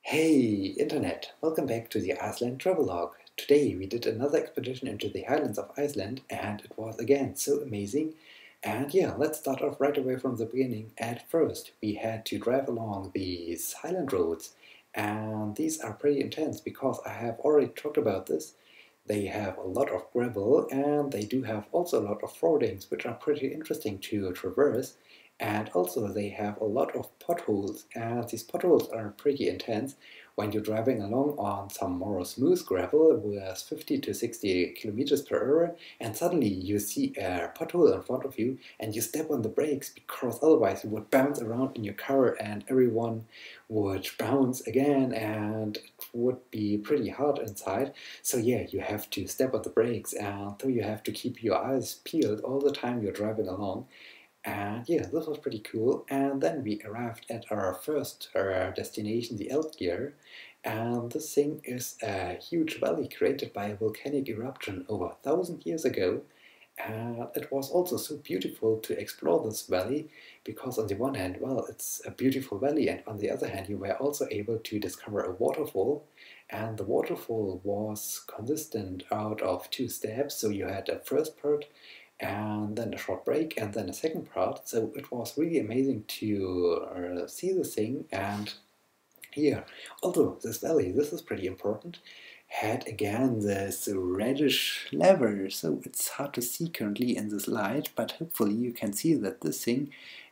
Hey Internet, welcome back to the Iceland travelogue. Today we did another expedition into the highlands of Iceland and it was again so amazing. And yeah, let's start off right away from the beginning. At first we had to drive along these highland roads and these are pretty intense because I have already talked about this. They have a lot of gravel and they do have also a lot of fordings which are pretty interesting to traverse. And also they have a lot of potholes and these potholes are pretty intense when you're driving along on some more smooth gravel with 50 to 60 kilometers per hour and suddenly you see a pothole in front of you and you step on the brakes because otherwise you would bounce around in your car and everyone would bounce again and it would be pretty hard inside. So yeah, you have to step on the brakes and so you have to keep your eyes peeled all the time you're driving along. And yeah, this was pretty cool. And then we arrived at our first destination, the Eldgjá. And this thing is a huge valley created by a volcanic eruption over 1,000 years ago. And it was also so beautiful to explore this valley because on the one hand, well, it's a beautiful valley, and on the other hand, you were also able to discover a waterfall. And the waterfall was consistent out of two steps. So you had a first part and then a short break and then a second part. So it was really amazing to see the thing. And here, although this valley, this is pretty important, had again this reddish lever, so it's hard to see currently in this light, but hopefully you can see that this thing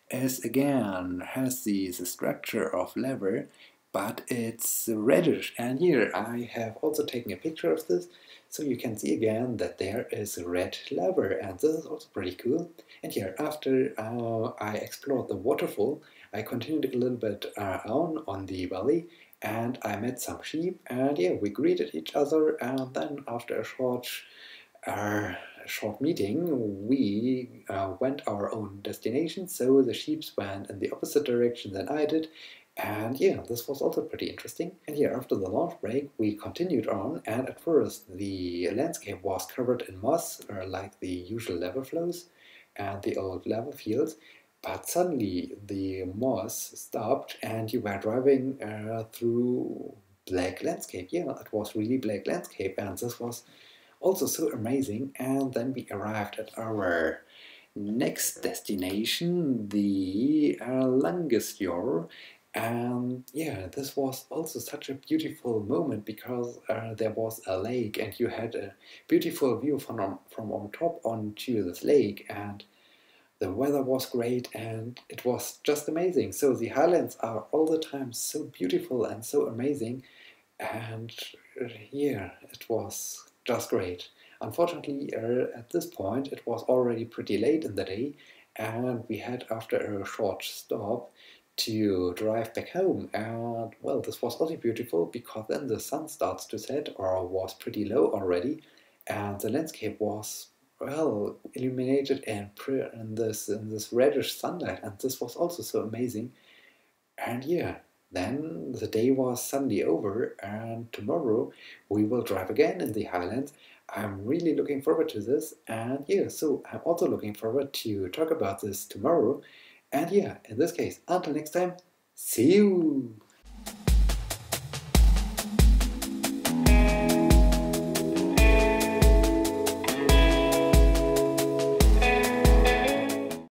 is again has the structure of lever, but it's reddish. And here I have also taken a picture of this, so you can see again that there is a red lever, and this is also pretty cool. And here, after I explored the waterfall, I continued a little bit on the valley, and I met some sheep, and yeah, we greeted each other, and then after a short meeting, we went our own destination. So the sheep went in the opposite direction than I did, and yeah, this was also pretty interesting. And yeah, after the lunch break, we continued on, and at first the landscape was covered in moss, like the usual lava flows and the old lava fields. But suddenly the moss stopped, and you were driving through black landscape. Yeah, it was really black landscape, and this was also so amazing. And then we arrived at our next destination, the Langisjór. And yeah, this was also such a beautiful moment because there was a lake and you had a beautiful view from on top onto this lake, and the weather was great and it was just amazing. So the highlands are all the time so beautiful and so amazing, and yeah, it was just great. Unfortunately, at this point, it was already pretty late in the day, and we had, after a short stop, to drive back home. And well, this was also beautiful because then the sun starts to set, or was pretty low already, and the landscape was well illuminated in this reddish sunlight, and this was also so amazing. And yeah, then the day was suddenly over, and tomorrow we will drive again in the Highlands. I'm really looking forward to this, and yeah, so I'm also looking forward to talk about this tomorrow. And yeah, in this case, until next time, see you!